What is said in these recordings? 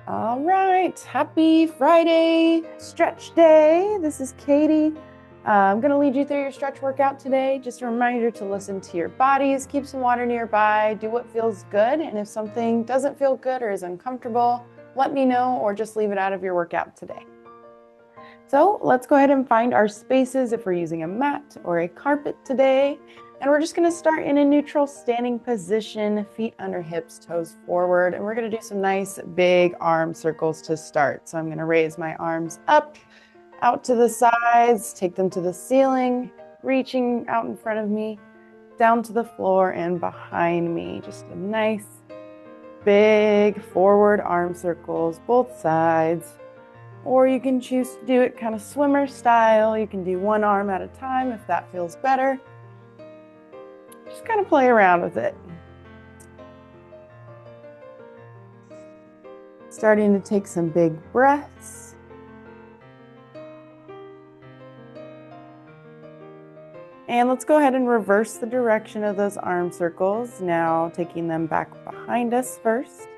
All right, happy Friday stretch day. This is Katie. I'm going to lead you through your stretch workout today. Just a reminder to listen to your bodies, keep some water nearby, do what feels good. And if something doesn't feel good or is uncomfortable, let me know or just leave it out of your workout today. So let's go ahead and find our spaces if we're using a mat or a carpet today. And we're just going to start in a neutral standing position, feet under hips, toes forward. And we're going to do some nice big arm circles to start. So I'm going to raise my arms up, out to the sides, take them to the ceiling, reaching out in front of me, down to the floor and behind me. Just a nice big forward arm circles, both sides. Or you can choose to do it kind of swimmer style. You can do one arm at a time if that feels better. Just kind of play around with it. Starting to take some big breaths. And let's go ahead and reverse the direction of those arm circles. Now taking them back behind us first.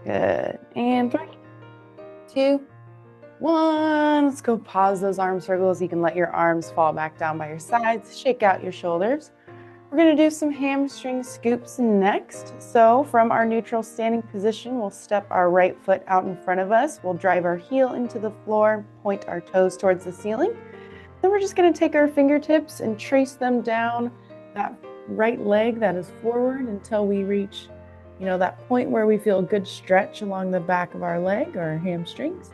Good. And 3, 2, 1. Let's go pause those arm circles. You can let your arms fall back down by your sides. Shake out your shoulders. We're going to do some hamstring scoops next. So from our neutral standing position, we'll step our right foot out in front of us. We'll drive our heel into the floor, point our toes towards the ceiling. Then we're just going to take our fingertips and trace them down that right leg that is forward until we reach, that point where we feel a good stretch along the back of our leg or our hamstrings.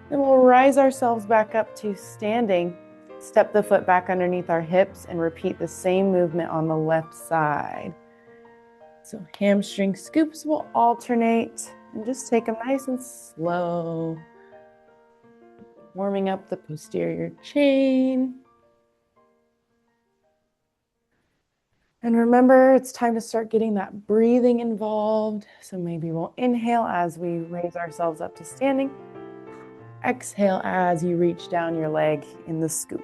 Then we'll rise ourselves back up to standing. Step the foot back underneath our hips and repeat the same movement on the left side. So hamstring scoops will alternate and just take them nice and slow. Warming up the posterior chain. And remember, it's time to start getting that breathing involved. So maybe we'll inhale as we raise ourselves up to standing. Exhale as you reach down your leg in the scoop.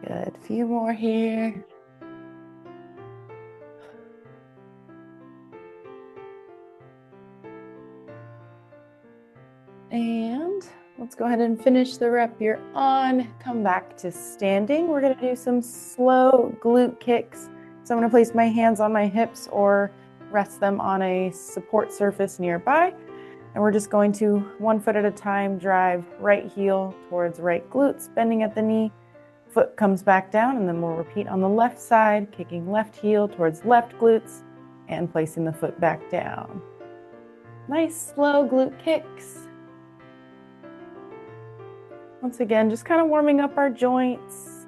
Good, a few more here. And let's go ahead and finish the rep you're on. Come back to standing. We're going to do some slow glute kicks. So I'm going to place my hands on my hips or rest them on a support surface nearby. And we're just going to, one foot at a time, drive right heel towards right glutes, bending at the knee. Foot comes back down, and then we'll repeat on the left side, kicking left heel towards left glutes and placing the foot back down. Nice slow glute kicks. Once again, just kind of warming up our joints.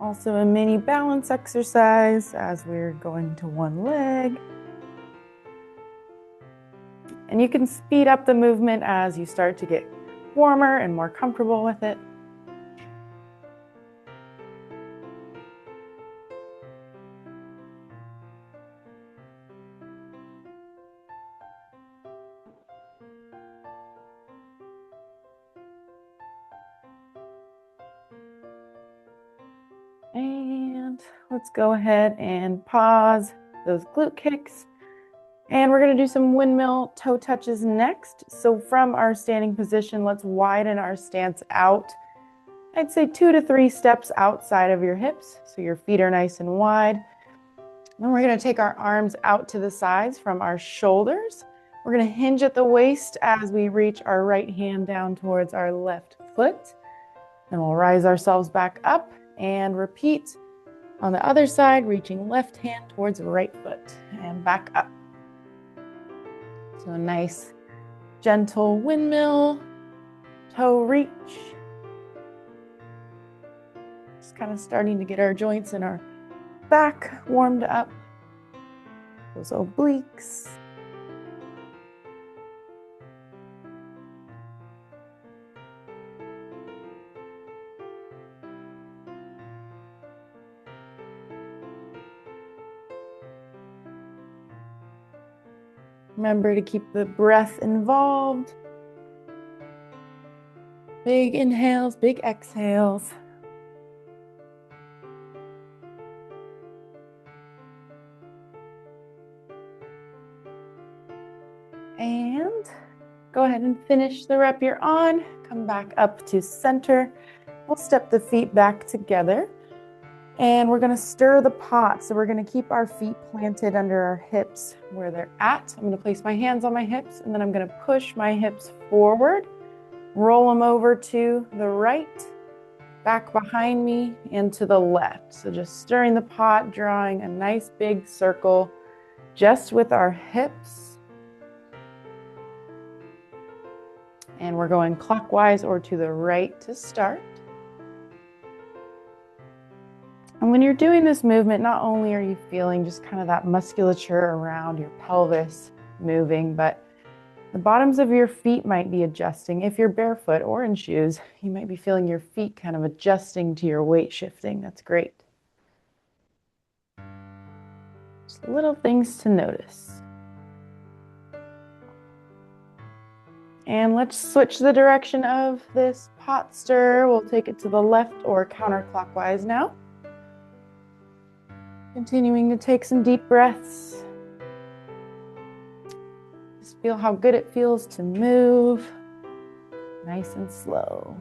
Also a mini balance exercise as we're going to one leg. And you can speed up the movement as you start to get warmer and more comfortable with it. And let's go ahead and pause those glute kicks. And we're going to do some windmill toe touches next. So from our standing position, let's widen our stance out. I'd say 2 to 3 steps outside of your hips, so your feet are nice and wide. Then we're going to take our arms out to the sides from our shoulders. We're going to hinge at the waist as we reach our right hand down towards our left foot. Then we'll rise ourselves back up and repeat on the other side, reaching left hand towards right foot and back up. So a nice gentle windmill, toe reach. Just kind of starting to get our joints in our back warmed up. Those obliques. Remember to keep the breath involved. Big inhales, big exhales. And go ahead and finish the rep you're on. Come back up to center. We'll step the feet back together. And we're going to stir the pot. So we're going to keep our feet planted under our hips where they're at. I'm going to place my hands on my hips, and then I'm going to push my hips forward, roll them over to the right, back behind me, and to the left. So just stirring the pot, drawing a nice big circle just with our hips. And we're going clockwise or to the right to start. And when you're doing this movement, not only are you feeling just kind of that musculature around your pelvis moving, but the bottoms of your feet might be adjusting. If you're barefoot or in shoes, you might be feeling your feet kind of adjusting to your weight shifting. That's great. Just little things to notice. And let's switch the direction of this pot stir. We'll take it to the left or counterclockwise now. Continuing to take some deep breaths. Just feel how good it feels to move. Nice and slow.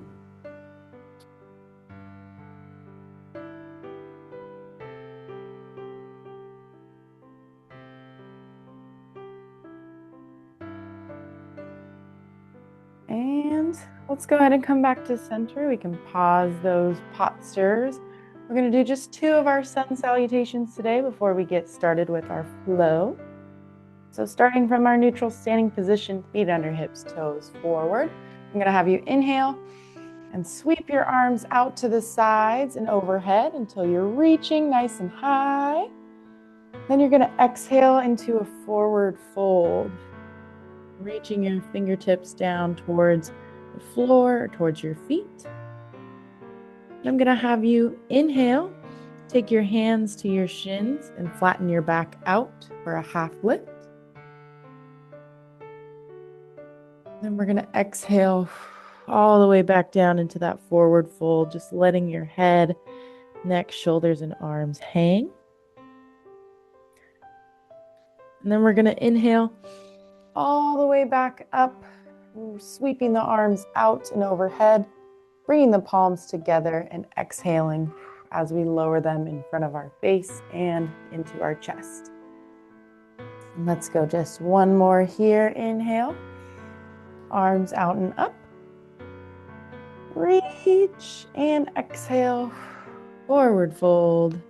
And let's go ahead and come back to center. We can pause those pot stirs. We're going to do just 2 of our sun salutations today before we get started with our flow. So starting from our neutral standing position, feet under hips, toes forward. I'm going to have you inhale and sweep your arms out to the sides and overhead until you're reaching nice and high. Then you're going to exhale into a forward fold, reaching your fingertips down towards the floor or towards your feet. I'm going to have you inhale, take your hands to your shins and flatten your back out for a half lift. Then we're going to exhale all the way back down into that forward fold, just letting your head, neck, shoulders, and arms hang. And then we're going to inhale all the way back up, sweeping the arms out and overhead, bringing the palms together and exhaling as we lower them in front of our face and into our chest. And let's go just one more here. Inhale, arms out and up. Reach and exhale, forward fold.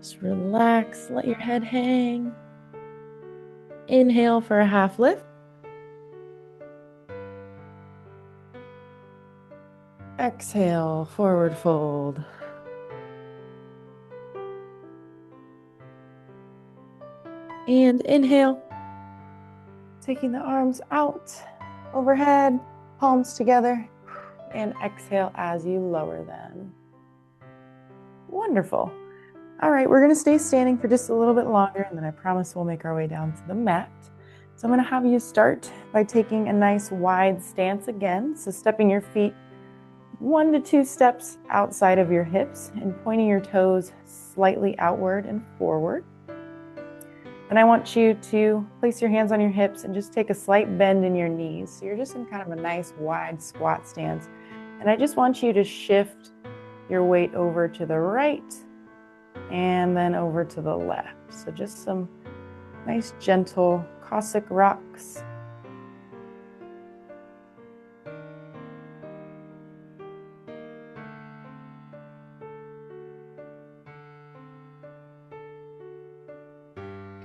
Just relax, let your head hang. Inhale for a half lift. Exhale, forward fold. And inhale, taking the arms out, overhead, palms together, and exhale as you lower them. Wonderful. All right, we're going to stay standing for just a little bit longer, and then I promise we'll make our way down to the mat. So I'm going to have you start by taking a nice wide stance again. So stepping your feet 1 to 2 steps outside of your hips and pointing your toes slightly outward and forward. And I want you to place your hands on your hips and just take a slight bend in your knees. So you're just in kind of a nice wide squat stance. And I just want you to shift your weight over to the right and then over to the left. So just some nice gentle Cossack rocks.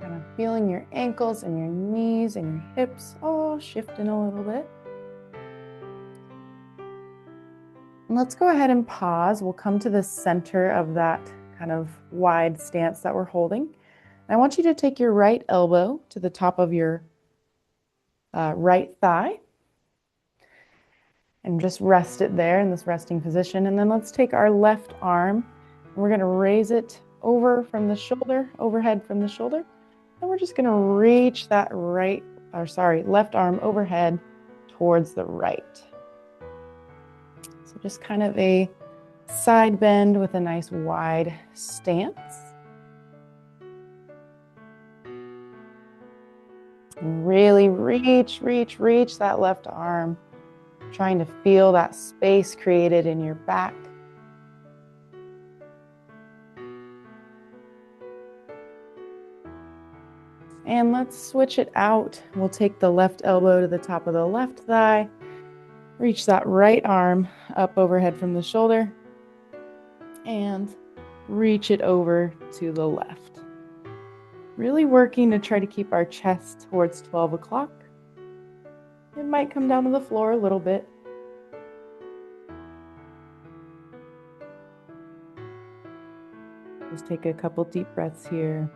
Kind of feeling your ankles and your knees and your hips all shifting a little bit. And let's go ahead and pause. We'll come to the center of that kind of wide stance that we're holding. And I want you to take your right elbow to the top of your right thigh and just rest it there in this resting position. And then let's take our left arm and we're going to raise it over from the shoulder, overhead from the shoulder. And we're just going to reach that left arm overhead towards the right. So just kind of a side bend with a nice wide stance. Really reach that left arm, trying to feel that space created in your back. And let's switch it out. We'll take the left elbow to the top of the left thigh, reach that right arm up overhead from the shoulder, and reach it over to the left. Really working to try to keep our chest towards 12 o'clock. It might come down to the floor a little bit. Just take a couple deep breaths here.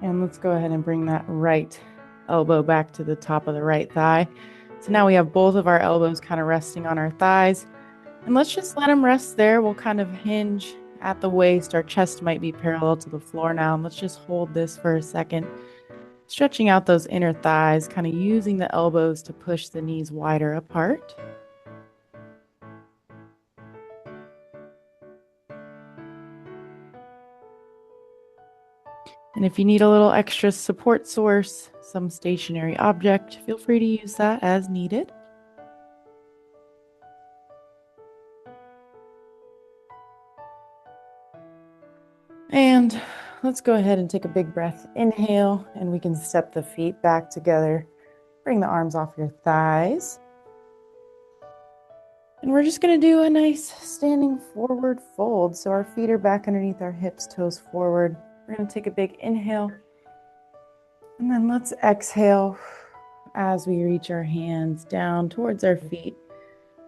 And let's go ahead and bring that right elbow back to the top of the right thigh. So now we have both of our elbows kind of resting on our thighs. And let's just let them rest there. We'll kind of hinge at the waist. Our chest might be parallel to the floor now. And let's just hold this for a second. Stretching out those inner thighs, kind of using the elbows to push the knees wider apart. And if you need a little extra support source, some stationary object, feel free to use that as needed. And let's go ahead and take a big breath. Inhale, and we can step the feet back together. Bring the arms off your thighs. And we're just going to do a nice standing forward fold. So our feet are back underneath our hips, toes forward. We're going to take a big inhale. And then let's exhale as we reach our hands down towards our feet.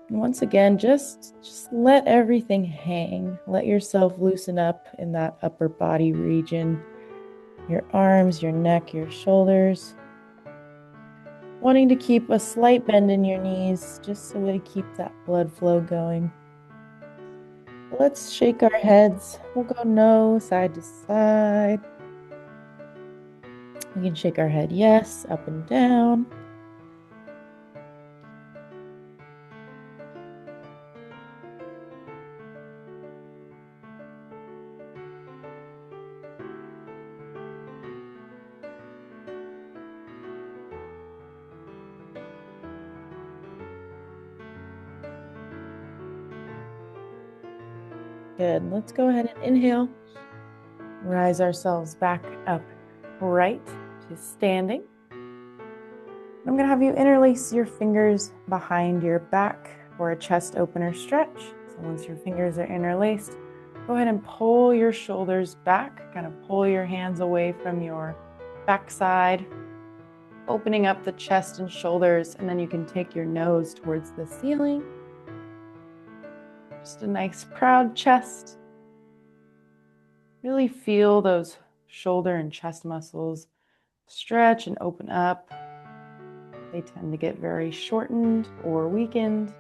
And once again, just let everything hang. Let yourself loosen up in that upper body region. Your arms, your neck, your shoulders. Wanting to keep a slight bend in your knees, just so we keep that blood flow going. Let's shake our heads. We'll go no, side to side. We can shake our head yes, up and down. Good. Let's go ahead and inhale. Rise ourselves back up right to standing. I'm going to have you interlace your fingers behind your back for a chest opener stretch. So once your fingers are interlaced, go ahead and pull your shoulders back, kind of pull your hands away from your backside, opening up the chest and shoulders, and then you can take your nose towards the ceiling. Just a nice proud chest. Really feel those shoulder and chest muscles stretch and open up. They tend to get very shortened or weakened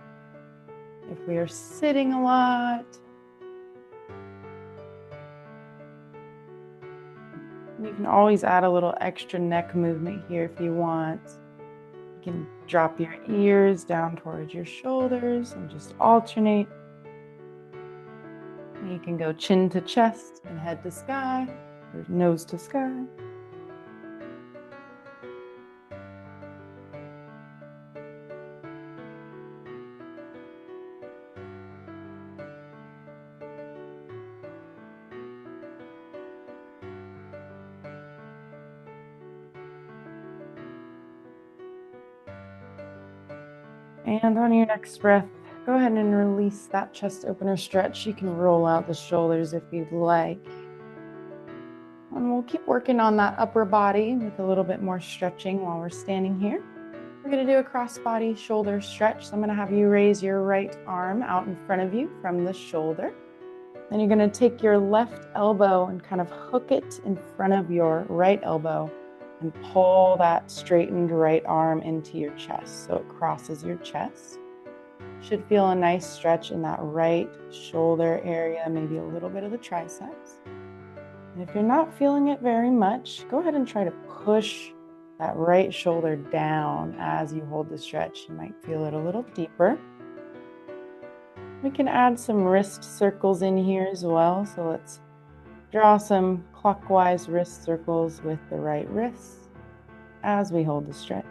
if we are sitting a lot. You can always add a little extra neck movement here if you want. You can drop your ears down towards your shoulders and just alternate. You can go chin to chest and head to sky, or nose to sky. And on your next breath, go ahead and release that chest opener stretch. You can roll out the shoulders if you'd like. And we'll keep working on that upper body with a little bit more stretching while we're standing here. We're going to do a cross body shoulder stretch. So I'm going to have you raise your right arm out in front of you from the shoulder. Then you're going to take your left elbow and kind of hook it in front of your right elbow and pull that straightened right arm into your chest so it crosses your chest. Should feel a nice stretch in that right shoulder area, maybe a little bit of the triceps. And if you're not feeling it very much, go ahead and try to push that right shoulder down as you hold the stretch. You might feel it a little deeper. We can add some wrist circles in here as well. So let's draw some clockwise wrist circles with the right wrist as we hold the stretch.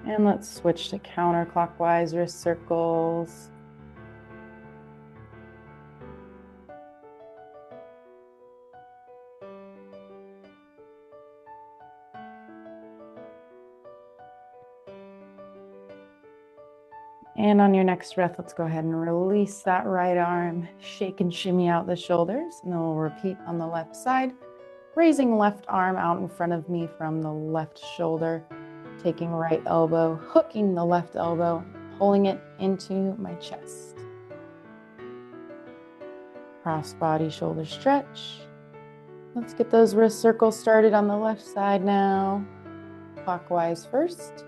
And let's switch to counterclockwise wrist circles. And on your next breath, let's go ahead and release that right arm, shake and shimmy out the shoulders, and then we'll repeat on the left side, raising left arm out in front of me from the left shoulder, taking right elbow, hooking the left elbow, pulling it into my chest. Cross body shoulder stretch. Let's get those wrist circles started on the left side now. Clockwise first.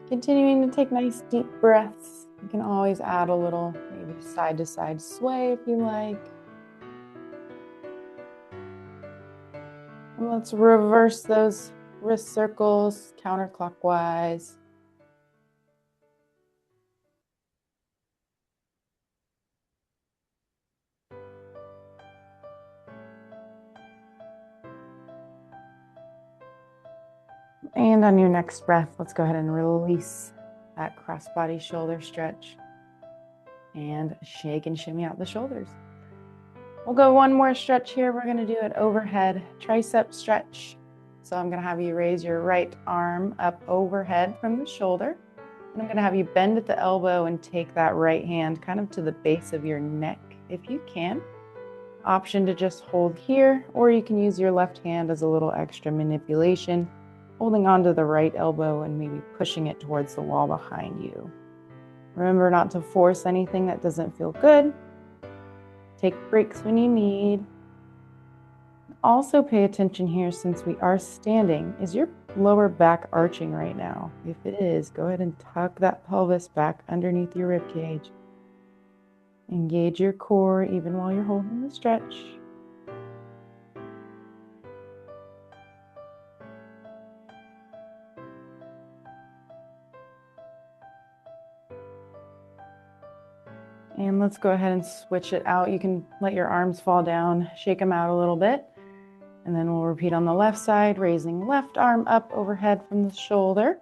Continuing to take nice deep breaths. You can always add a little maybe side to side sway if you like. And let's reverse those wrist circles counterclockwise. And on your next breath, let's go ahead and release that crossbody shoulder stretch and shake and shimmy out the shoulders. We'll go one more stretch here. We're going to do an overhead tricep stretch. So I'm going to have you raise your right arm up overhead from the shoulder. And I'm going to have you bend at the elbow and take that right hand kind of to the base of your neck if you can. Option to just hold here, or you can use your left hand as a little extra manipulation, holding onto the right elbow and maybe pushing it towards the wall behind you. Remember not to force anything that doesn't feel good. Take breaks when you need. Also pay attention here, since we are standing. Is your lower back arching right now? If it is, go ahead and tuck that pelvis back underneath your rib cage. Engage your core even while you're holding the stretch. And let's go ahead and switch it out. You can let your arms fall down, shake them out a little bit. And then we'll repeat on the left side, raising left arm up overhead from the shoulder,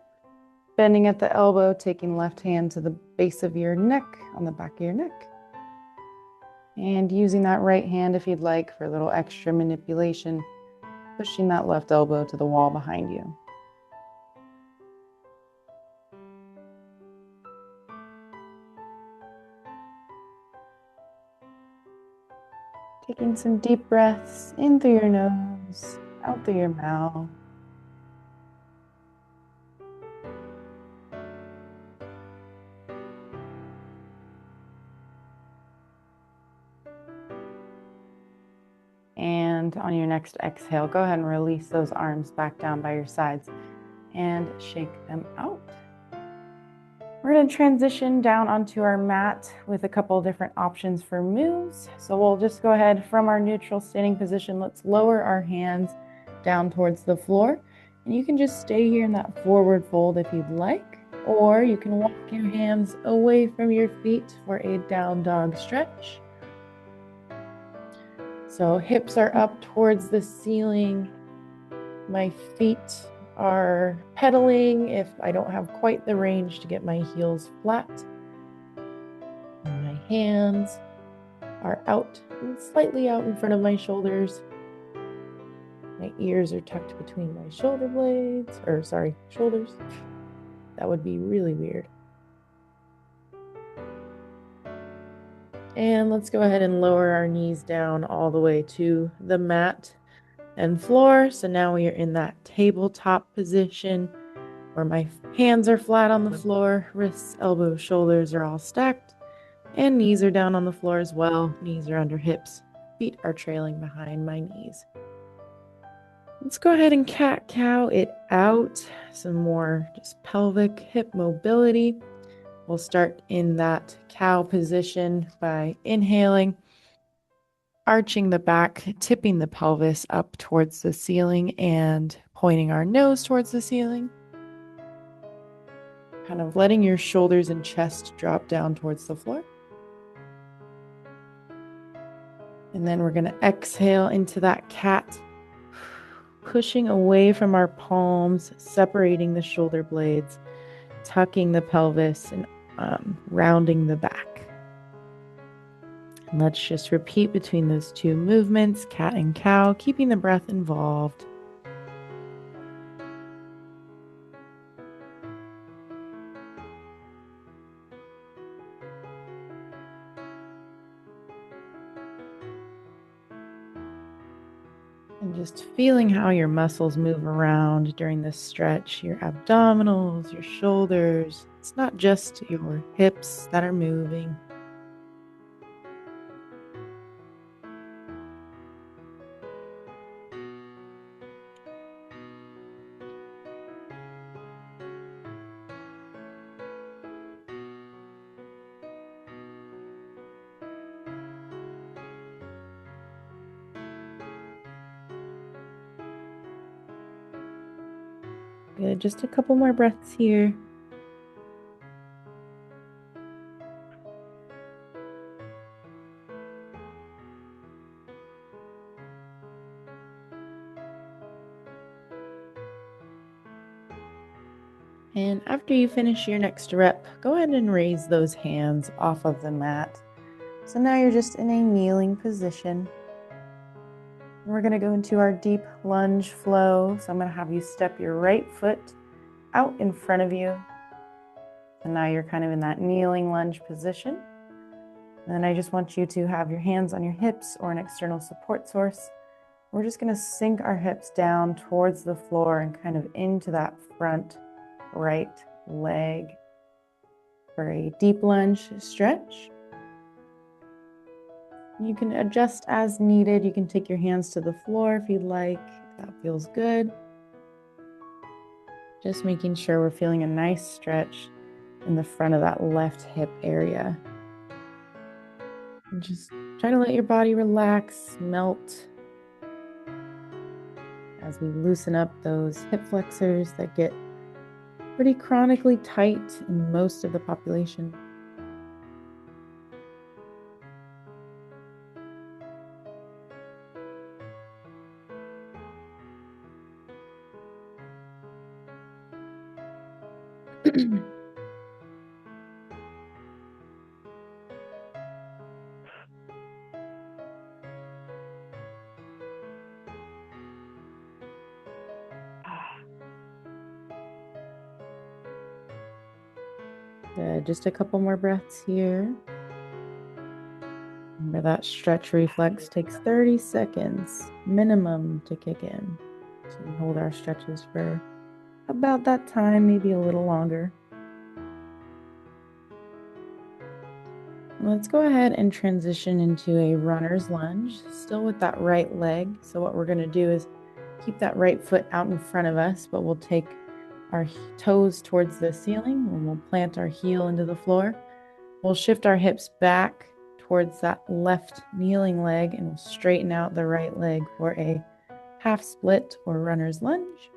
bending at the elbow, taking left hand to the base of your neck, on the back of your neck. And using that right hand, if you'd like, for a little extra manipulation, pushing that left elbow to the wall behind you. Taking some deep breaths in through your nose, out through your mouth. And on your next exhale, go ahead and release those arms back down by your sides and shake them out. We're going to transition down onto our mat with a couple different options for moves. So we'll just go ahead from our neutral standing position. Let's lower our hands down towards the floor. And you can just stay here in that forward fold if you'd like, or you can walk your hands away from your feet for a down dog stretch. So hips are up towards the ceiling. My feet are pedaling if I don't have quite the range to get my heels flat. And my hands are out and slightly out in front of my shoulders. My ears are tucked between my shoulder blades, shoulders. That would be really weird. And let's go ahead and lower our knees down all the way to the mat and floor. So now we are in that tabletop position where my hands are flat on the floor, wrists, elbows, shoulders are all stacked. And knees are down on the floor as well. Knees are under hips. Feet are trailing behind my knees. Let's go ahead and cat-cow it out. Some more just pelvic hip mobility. We'll start in that cow position by inhaling, arching the back, tipping the pelvis up towards the ceiling and pointing our nose towards the ceiling. Kind of letting your shoulders and chest drop down towards the floor. And then we're going to exhale into that cat, pushing away from our palms, separating the shoulder blades, tucking the pelvis, and rounding the back. And let's just repeat between those two movements, cat and cow, keeping the breath involved. And just feeling how your muscles move around during this stretch, your abdominals, your shoulders. It's not just your hips that are moving. Good, just a couple more breaths here. And after you finish your next rep, go ahead and raise those hands off of the mat. So now you're just in a kneeling position. We're going to go into our deep lunge flow. So I'm going to have you step your right foot out in front of you. And now you're kind of in that kneeling lunge position. And then I just want you to have your hands on your hips or an external support source. We're just going to sink our hips down towards the floor and kind of into that front right leg for a deep lunge stretch. You can adjust as needed. You can take your hands to the floor if you'd like. If that feels good. Just making sure we're feeling a nice stretch in the front of that left hip area. And just try to let your body relax, melt as we loosen up those hip flexors that get pretty chronically tight in most of the population. Good. Just a couple more breaths here. Remember that stretch reflex takes 30 seconds minimum to kick in. So we hold our stretches for about that time, maybe a little longer. Let's go ahead and transition into a runner's lunge, still with that right leg. So what we're going to do is keep that right foot out in front of us, but we'll take our toes towards the ceiling and we'll plant our heel into the floor. We'll shift our hips back towards that left kneeling leg and we'll straighten out the right leg for a half split or runner's lunge.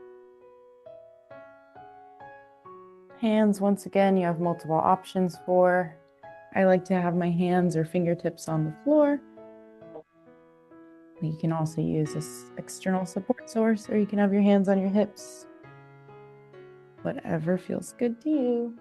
Hands, once again, you have multiple options for. I like to have my hands or fingertips on the floor. You can also use this external support source, or you can have your hands on your hips. Whatever feels good to you.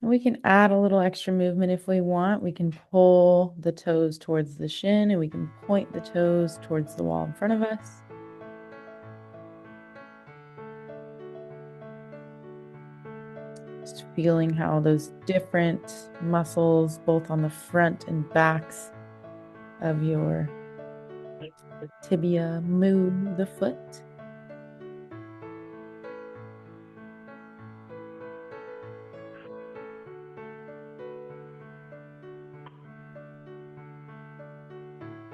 And we can add a little extra movement if we want. We can pull the toes towards the shin, and we can point the toes towards the wall in front of us. Just feeling how those different muscles, both on the front and backs of your tibia, move the foot.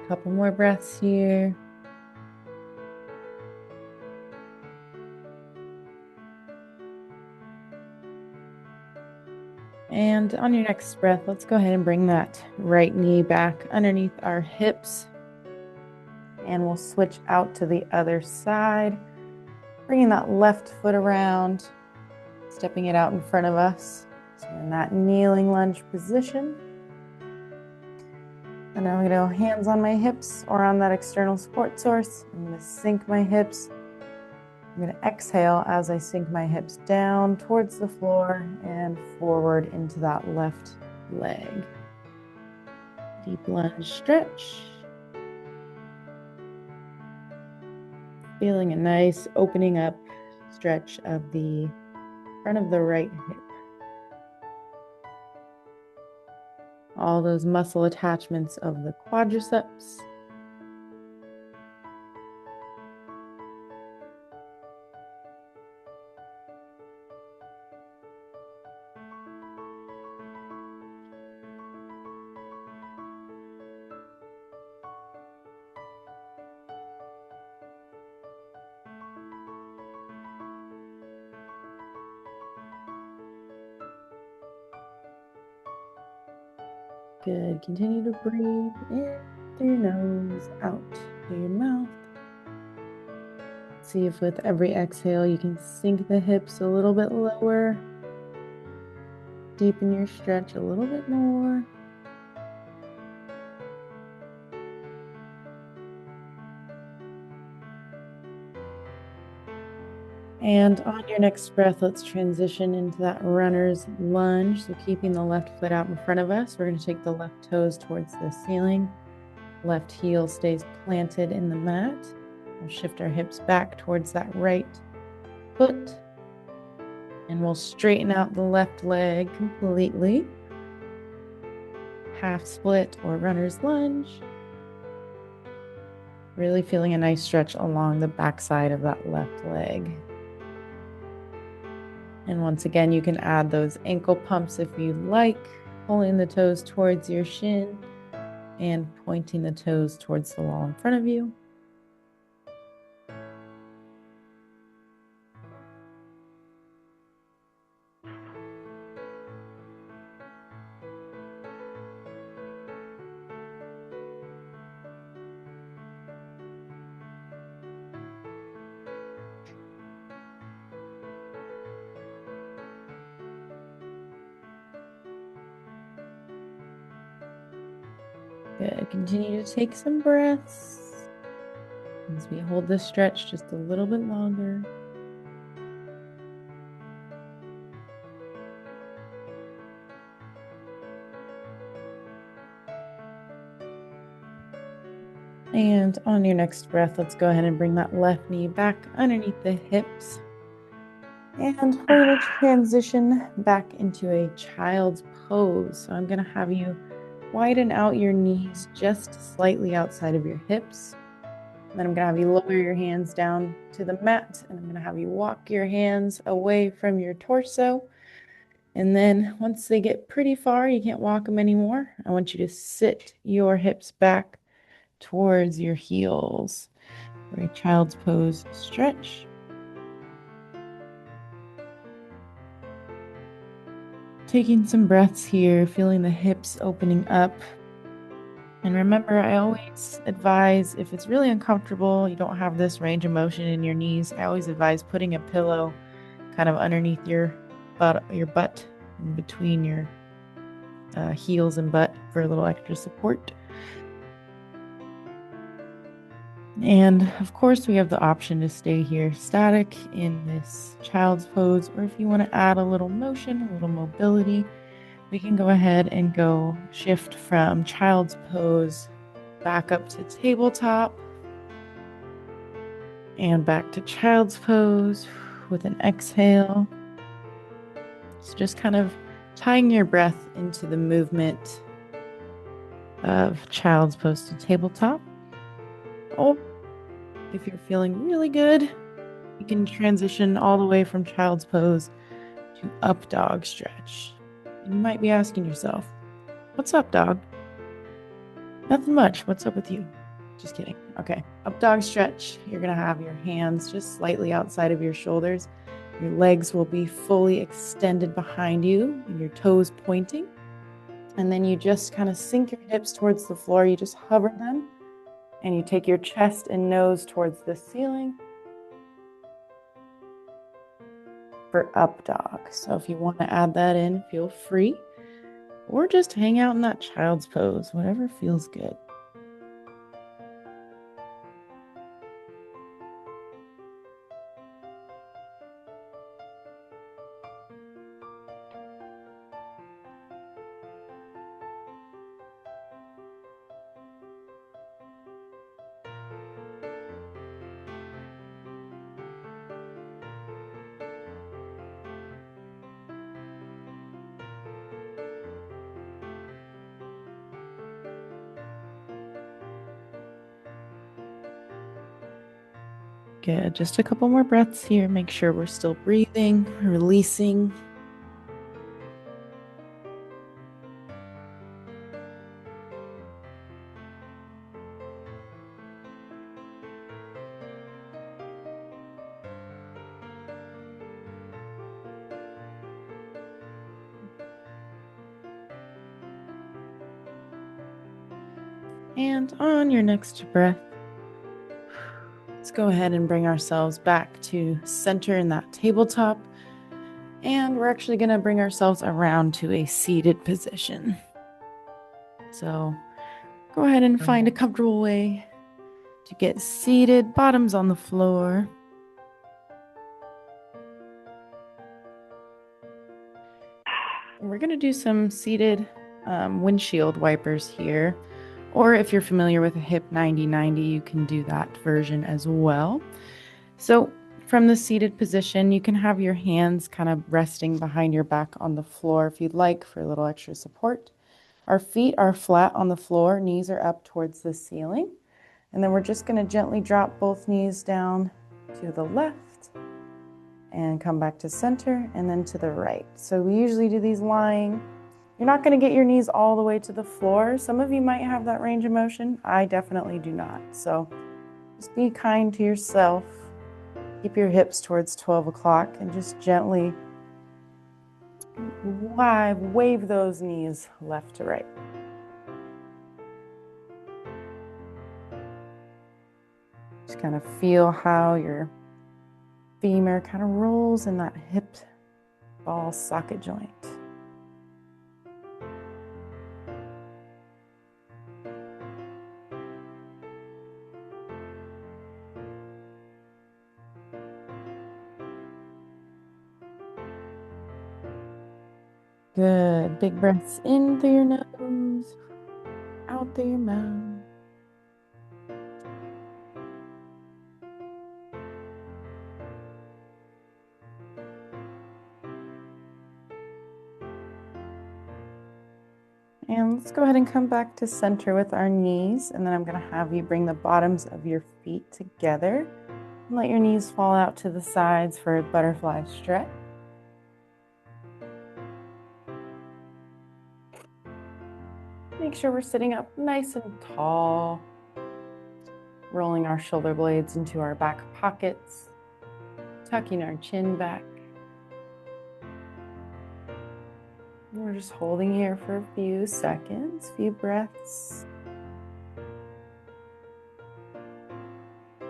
Couple more breaths here. And on your next breath, let's go ahead and bring that right knee back underneath our hips. And we'll switch out to the other side, bringing that left foot around, stepping it out in front of us. So we're in that kneeling lunge position. And now I'm going to go hands on my hips or on that external support source. I'm going to sink my hips. I'm going to exhale as I sink my hips down towards the floor and forward into that left leg. Deep lunge stretch. Feeling a nice opening up stretch of the front of the right hip. All those muscle attachments of the quadriceps. Good. Continue to breathe in through your nose, out through your mouth. See if with every exhale you can sink the hips a little bit lower. Deepen your stretch a little bit more. And on your next breath, let's transition into that runner's lunge. So keeping the left foot out in front of us, we're going to take the left toes towards the ceiling. Left heel stays planted in the mat. We'll shift our hips back towards that right foot. And we'll straighten out the left leg completely. Half split or runner's lunge. Really feeling a nice stretch along the backside of that left leg. And once again, you can add those ankle pumps if you like, pulling the toes towards your shin and pointing the toes towards the wall in front of you. Good. Continue to take some breaths as we hold this stretch just a little bit longer. And on your next breath, let's go ahead and bring that left knee back underneath the hips. And we're going to transition back into a child's pose. So I'm going to have you widen out your knees just slightly outside of your hips. And then I'm going to have you lower your hands down to the mat. And I'm going to have you walk your hands away from your torso. And then once they get pretty far, you can't walk them anymore. I want you to sit your hips back towards your heels for a child's pose stretch. Taking some breaths here, feeling the hips opening up. And remember, I always advise, if it's really uncomfortable, you don't have this range of motion in your knees, I always advise putting a pillow kind of underneath your butt, in between your heels and butt for a little extra support. And of course, we have the option to stay here static in this child's pose, or if you want to add a little motion, a little mobility, we can go ahead and go shift from child's pose back up to tabletop and back to child's pose with an exhale. So just kind of tying your breath into the movement of child's pose to tabletop. Or if you're feeling really good, you can transition all the way from child's pose to up dog stretch. And you might be asking yourself, what's up dog? Nothing much. What's up with you? Just kidding. Okay. Up dog stretch. You're going to have your hands just slightly outside of your shoulders. Your legs will be fully extended behind you and your toes pointing. And then you just kind of sink your hips towards the floor. You just hover them and you take your chest and nose towards the ceiling for up dog. So if you want to add that in, feel free, or just hang out in that child's pose, whatever feels good. Good. Just a couple more breaths here. Make sure we're still breathing, releasing. And on your next breath, let's go ahead and bring ourselves back to center in that tabletop. And we're actually going to bring ourselves around to a seated position. So go ahead and find a comfortable way to get seated, bottoms on the floor. And we're going to do some seated windshield wipers here. Or if you're familiar with a hip 90-90, you can do that version as well. So from the seated position, you can have your hands kind of resting behind your back on the floor if you'd like for a little extra support. Our feet are flat on the floor, knees are up towards the ceiling. And then we're just going to gently drop both knees down to the left and come back to center and then to the right. So we usually do these lying. You're not going to get your knees all the way to the floor. Some of you might have that range of motion. I definitely do not. So just be kind to yourself. Keep your hips towards 12 o'clock and just gently wave those knees left to right. Just kind of feel how your femur kind of rolls in that hip ball socket joint. Good. Big breaths in through your nose, out through your mouth. And let's go ahead and come back to center with our knees. And then I'm going to have you bring the bottoms of your feet together and let your knees fall out to the sides for a butterfly stretch. Make sure we're sitting up nice and tall, rolling our shoulder blades into our back pockets, tucking our chin back. We're just holding here for a few seconds, few breaths.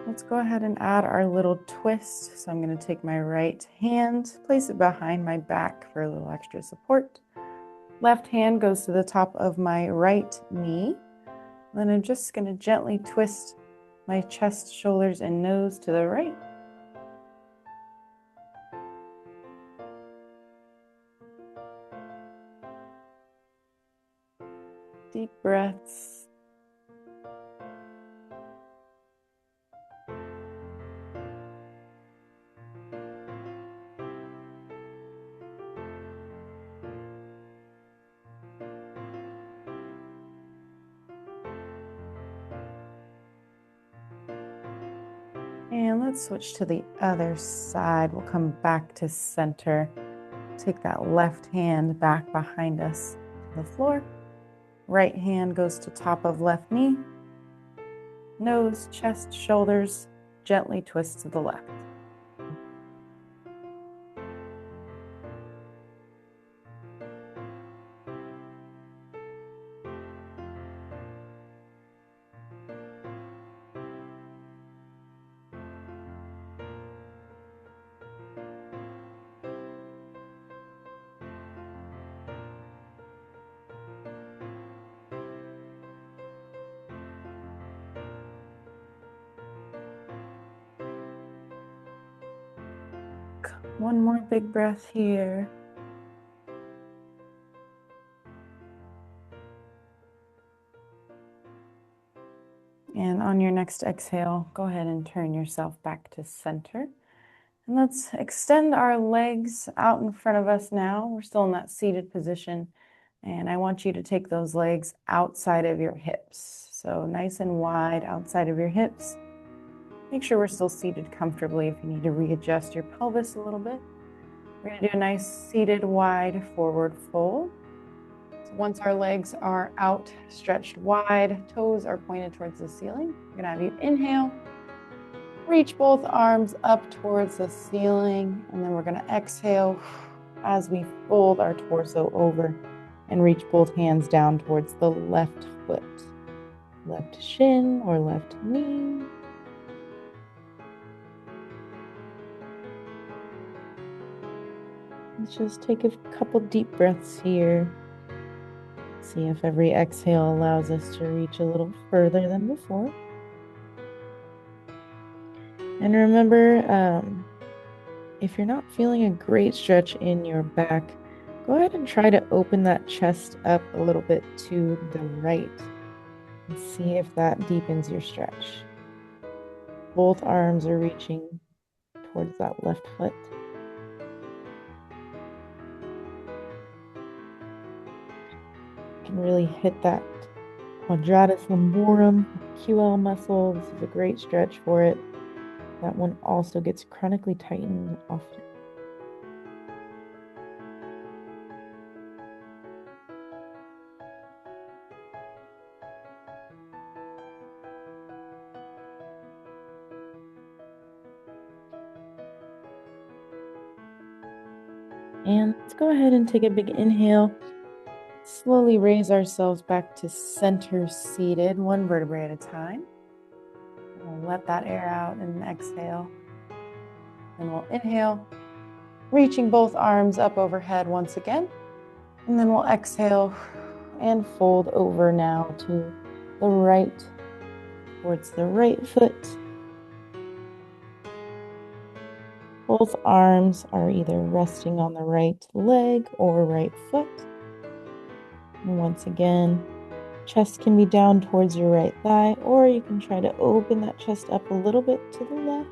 Let's go ahead and add our little twist. So I'm going to take my right hand, place it behind my back for a little extra support. Left hand goes to the top of my right knee. Then I'm just going to gently twist my chest, shoulders, and nose to the right. Deep breaths. And let's switch to the other side. We'll come back to center. Take that left hand back behind us to the floor. Right hand goes to top of left knee. Nose, chest, shoulders, gently twist to the left. One more big breath here. And on your next exhale, go ahead and turn yourself back to center. And let's extend our legs out in front of us now. We're still in that seated position. And I want you to take those legs outside of your hips. So nice and wide outside of your hips. Make sure we're still seated comfortably if you need to readjust your pelvis a little bit. We're going to do a nice seated wide forward fold. So once our legs are out, stretched wide, toes are pointed towards the ceiling. We're going to have you inhale, reach both arms up towards the ceiling, and then we're going to exhale as we fold our torso over and reach both hands down towards the left foot, left shin or left knee. Let's just take a couple deep breaths here. See if every exhale allows us to reach a little further than before. And remember, if you're not feeling a great stretch in your back, go ahead and try to open that chest up a little bit to the right and see if that deepens your stretch. Both arms are reaching towards that left foot. You can really hit that quadratus lumborum QL muscle. This is a great stretch for it. That one also gets chronically tightened often. And let's go ahead and take a big inhale. Slowly raise ourselves back to center seated, one vertebrae at a time. We'll let that air out and exhale. And we'll inhale, reaching both arms up overhead once again. And then we'll exhale and fold over now to the right, towards the right foot. Both arms are either resting on the right leg or right foot. And once again, chest can be down towards your right thigh, or you can try to open that chest up a little bit to the left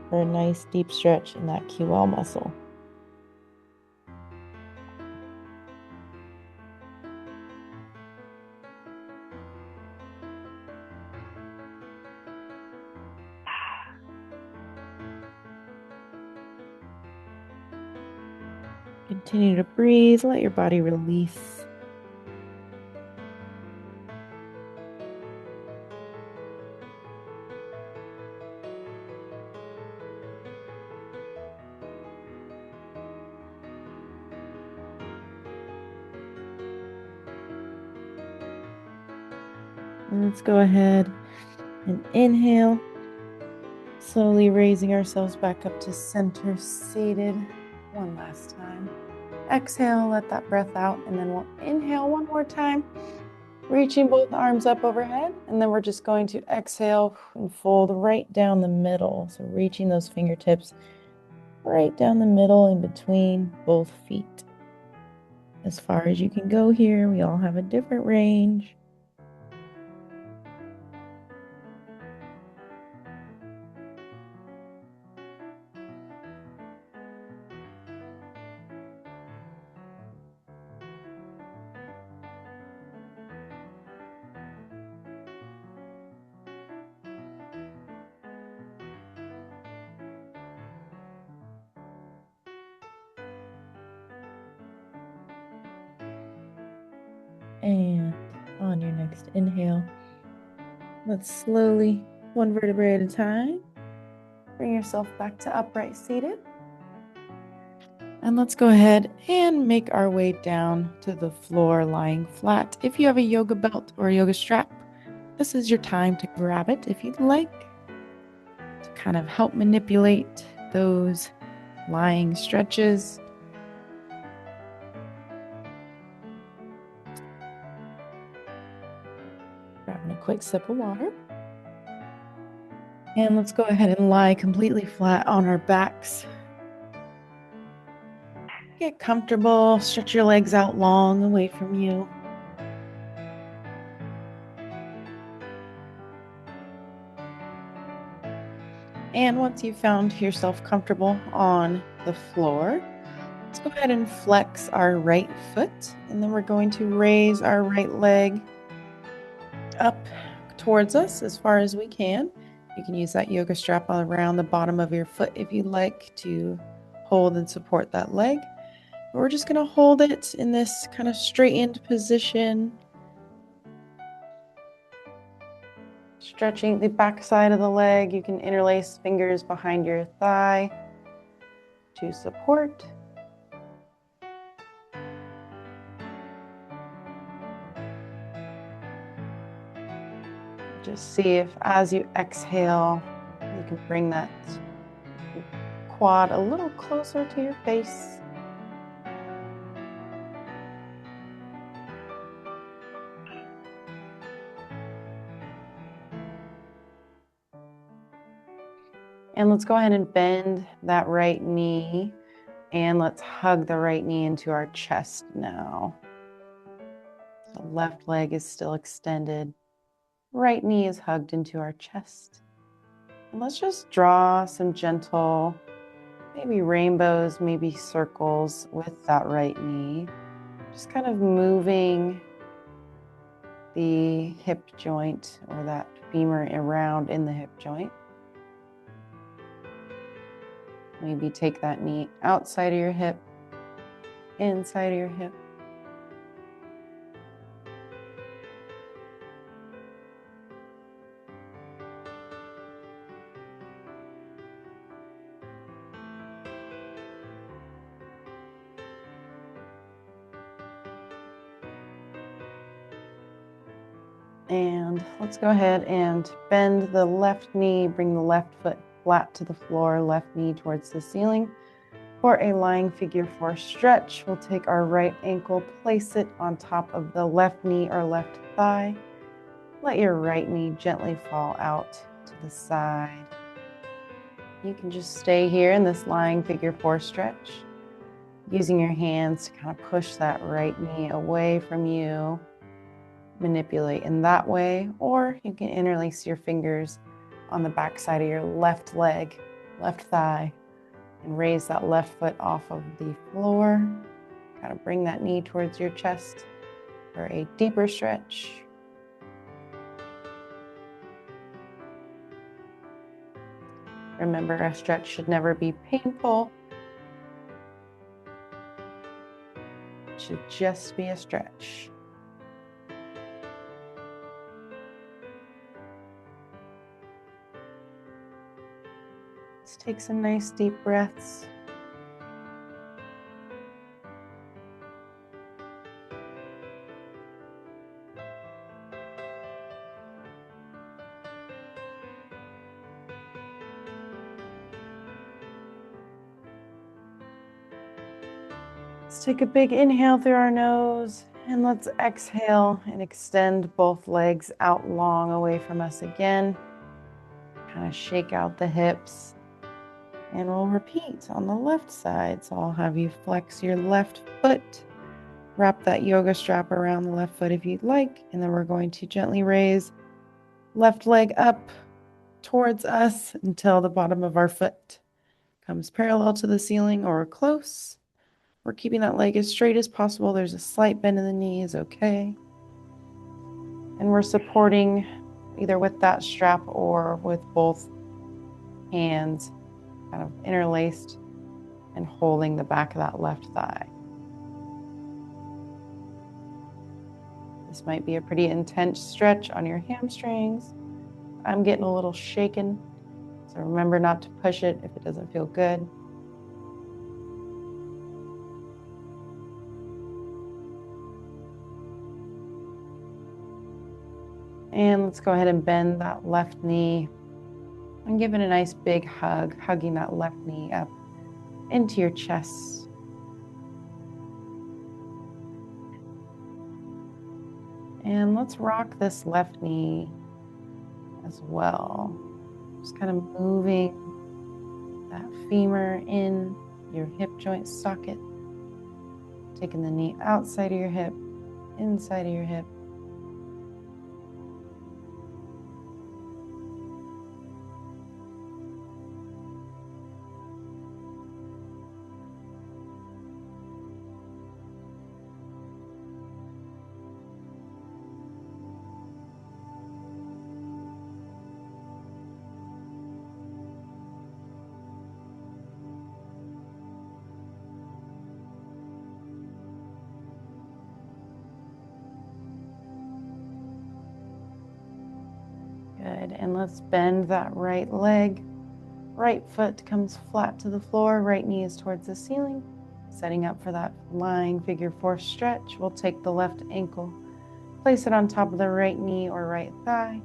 for a nice deep stretch in that QL muscle. Continue to breathe, let your body release. And let's go ahead and inhale, slowly raising ourselves back up to center seated. One last time. Exhale, let that breath out, and then we'll inhale one more time, reaching both arms up overhead, and then we're just going to exhale and fold right down the middle. So reaching those fingertips right down the middle in between both feet. As far as you can go here, we all have a different range. And on your next inhale, let's slowly, one vertebrae at a time, bring yourself back to upright seated. And let's go ahead and make our way down to the floor lying flat. If you have a yoga belt or a yoga strap, this is your time to grab it if you'd like, to kind of help manipulate those lying stretches. Grabbing a quick sip of water. And let's go ahead and lie completely flat on our backs. Get comfortable, stretch your legs out long away from you. And once you've found yourself comfortable on the floor, let's go ahead and flex our right foot. And then we're going to raise our right leg up towards us as far as we can. You can use that yoga strap around the bottom of your foot if you'd like to hold and support that leg. But we're just going to hold it in this kind of straightened position. Stretching the back side of the leg. You can interlace fingers behind your thigh to support. Just see if as you exhale, you can bring that quad a little closer to your face. And let's go ahead and bend that right knee, and let's hug the right knee into our chest now. The left leg is still extended. Right knee is hugged into our chest. And let's just draw some gentle, maybe rainbows, maybe circles with that right knee. Just kind of moving the hip joint or that femur around in the hip joint. Maybe take that knee outside of your hip, inside of your hip. And let's go ahead and bend the left knee, bring the left foot flat to the floor, left knee towards the ceiling. For a lying figure 4 stretch, we'll take our right ankle, place it on top of the left knee or left thigh. Let your right knee gently fall out to the side. You can just stay here in this lying figure 4 stretch, using your hands to kind of push that right knee away from you. Manipulate in that way, or you can interlace your fingers on the back side of your left leg, left thigh, and raise that left foot off of the floor. Kind of bring that knee towards your chest for a deeper stretch. Remember, a stretch should never be painful. It should just be a stretch. Let's take some nice deep breaths. Let's take a big inhale through our nose, and let's exhale and extend both legs out long away from us again. Kind of shake out the hips, and we'll repeat on the left side. So I'll have you flex your left foot, wrap that yoga strap around the left foot if you'd like, and then we're going to gently raise left leg up towards us until the bottom of our foot comes parallel to the ceiling or close. We're keeping that leg as straight as possible. There's a slight bend in the knees, okay? And we're supporting either with that strap or with both hands kind of interlaced and holding the back of that left thigh. This might be a pretty intense stretch on your hamstrings. I'm getting a little shaken, so remember not to push it if it doesn't feel good. And let's go ahead and bend that left knee and give it a nice big hug, hugging that left knee up into your chest. And let's rock this left knee as well. Just kind of moving that femur in your hip joint socket, taking the knee outside of your hip, inside of your hip. Good, and let's bend that right leg. Right foot comes flat to the floor, right knee is towards the ceiling. Setting up for that lying figure four stretch, we'll take the left ankle, place it on top of the right knee or right thigh.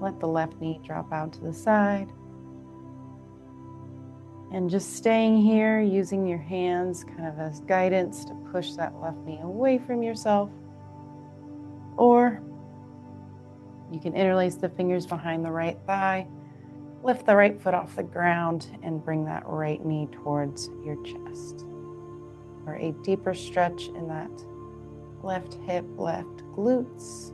Let the left knee drop out to the side. And just staying here, using your hands kind of as guidance to push that left knee away from yourself. Or you can interlace the fingers behind the right thigh, lift the right foot off the ground, and bring that right knee towards your chest. For a deeper stretch in that left hip, left glutes.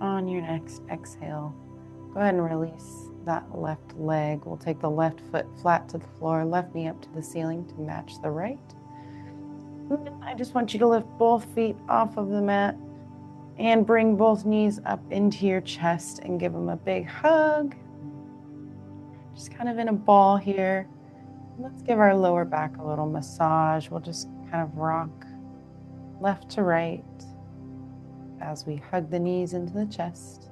On your next exhale, go ahead and release that left leg. We'll take the left foot flat to the floor, left knee up to the ceiling to match the right. And then I just want you to lift both feet off of the mat and bring both knees up into your chest and give them a big hug. Just kind of in a ball here. Let's give our lower back a little massage. We'll just kind of rock left to right as we hug the knees into the chest.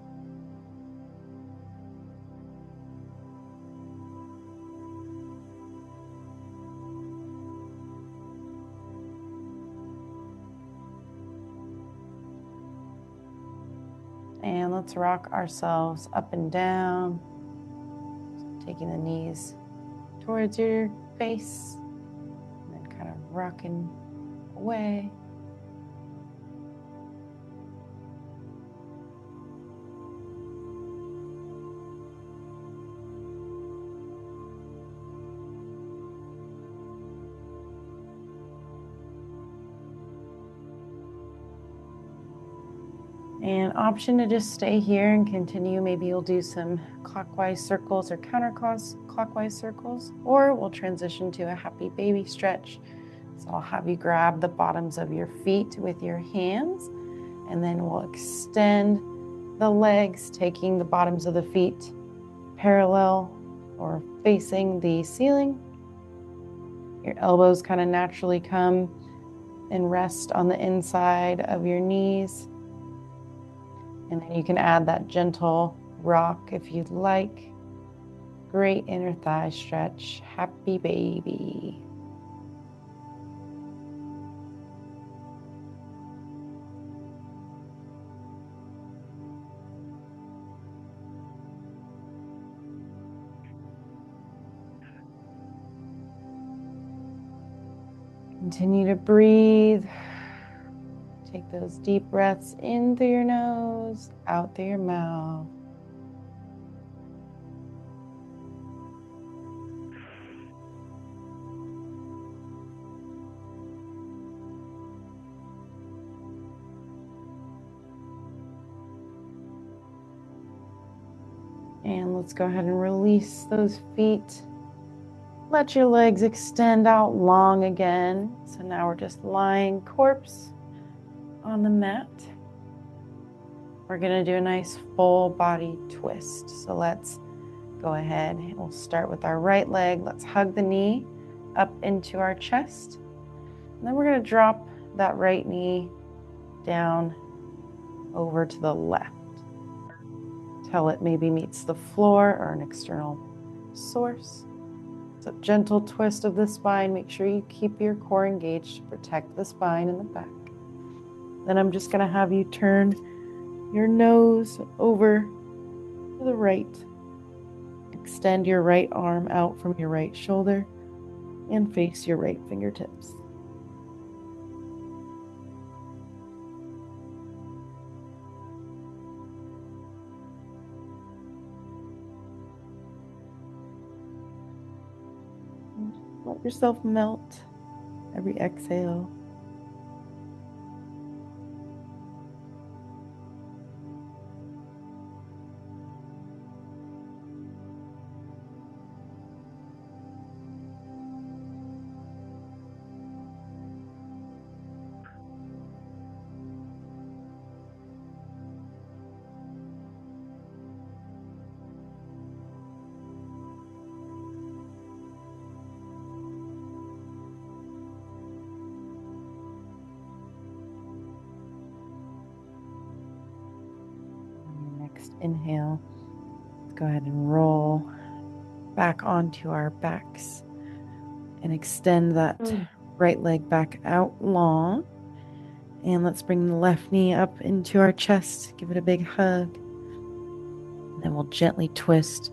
And let's rock ourselves up and down, taking the knees towards your face, and then kind of rocking away. An option to just stay here and continue. Maybe you'll do some clockwise circles or counterclockwise circles, or we'll transition to a happy baby stretch. So I'll have you grab the bottoms of your feet with your hands, and then we'll extend the legs, taking the bottoms of the feet parallel or facing the ceiling. Your elbows kind of naturally come and rest on the inside of your knees. And then you can add that gentle rock if you'd like. Great inner thigh stretch. Happy baby. Continue to breathe. Take those deep breaths in through your nose, out through your mouth. And let's go ahead and release those feet. Let your legs extend out long again. So now we're just lying corpse on the mat. We're going to do a nice full body twist. So let's go ahead. We'll start with our right leg. Let's hug the knee up into our chest. And then we're going to drop that right knee down over to the left till it maybe meets the floor or an external source. It's a gentle twist of the spine. Make sure you keep your core engaged to protect the spine and the back. Then I'm just going to have you turn your nose over to the right. Extend your right arm out from your right shoulder and face your right fingertips. Let yourself melt every exhale. Next inhale, let's go ahead and roll back onto our backs and extend that right leg back out long. And let's bring the left knee up into our chest. Give it a big hug. And then we'll gently twist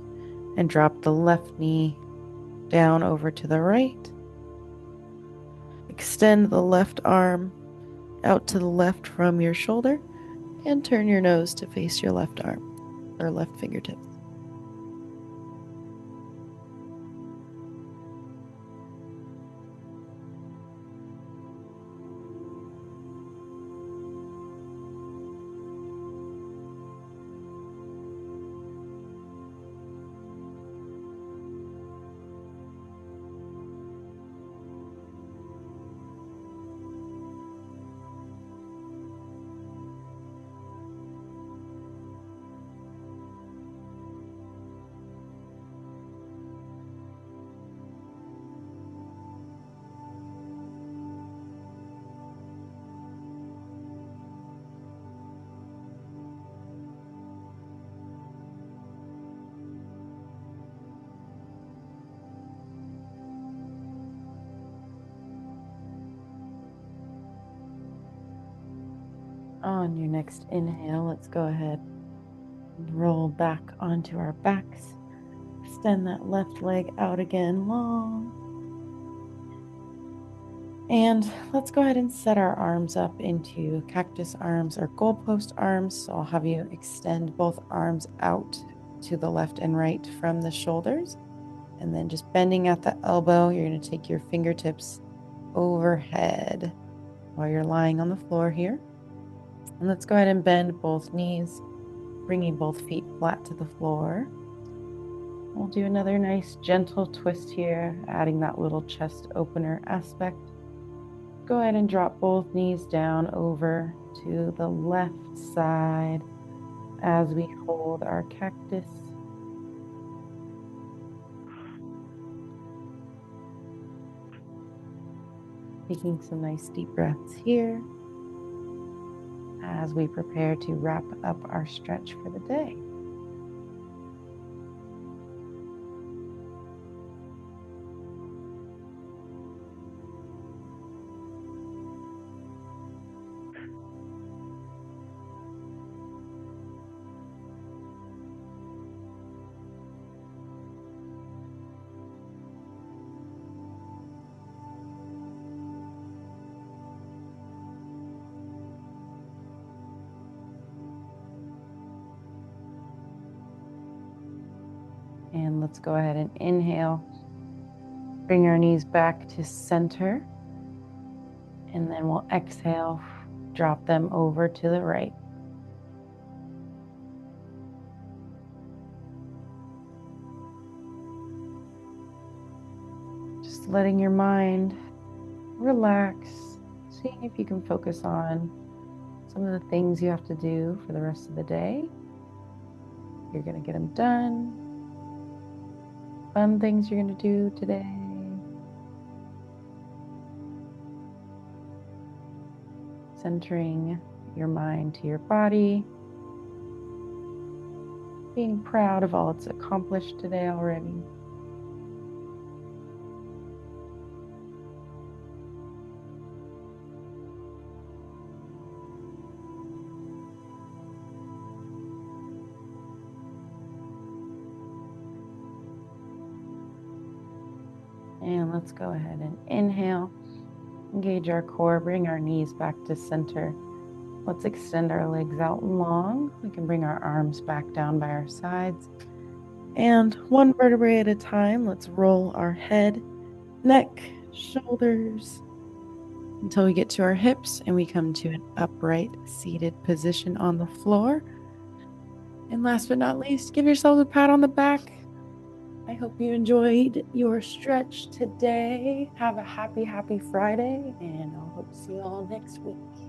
and drop the left knee down over to the right. Extend the left arm out to the left from your shoulder and turn your nose to face your left arm or left fingertips. On your next inhale, let's go ahead and roll back onto our backs. Extend that left leg out again long. And let's go ahead and set our arms up into cactus arms or goalpost arms. So I'll have you extend both arms out to the left and right from the shoulders. And then just bending at the elbow, you're going to take your fingertips overhead while you're lying on the floor here. And let's go ahead and bend both knees, bringing both feet flat to the floor. We'll do another nice gentle twist here, adding that little chest opener aspect. Go ahead and drop both knees down over to the left side as we hold our cactus. Taking some nice deep breaths here as we prepare to wrap up our stretch for the day. And let's go ahead and inhale. Bring our knees back to center. And then we'll exhale, drop them over to the right. letting your mind relax, seeing if you can focus on some of the things you have to do for the rest of the day. You're going to get them done. Fun things you're going to do today. Centering your mind to your body. Being proud of all it's accomplished today already. And let's go ahead and inhale. Engage our core, bring our knees back to center. Let's extend our legs out long. We can bring our arms back down by our sides. And one vertebrae at a time, let's roll our head, neck, shoulders until we get to our hips and we come to an upright seated position on the floor. And last but not least, give yourselves a pat on the back. I hope you enjoyed your stretch today. Have a happy Friday, and I'll hope to see you all next week.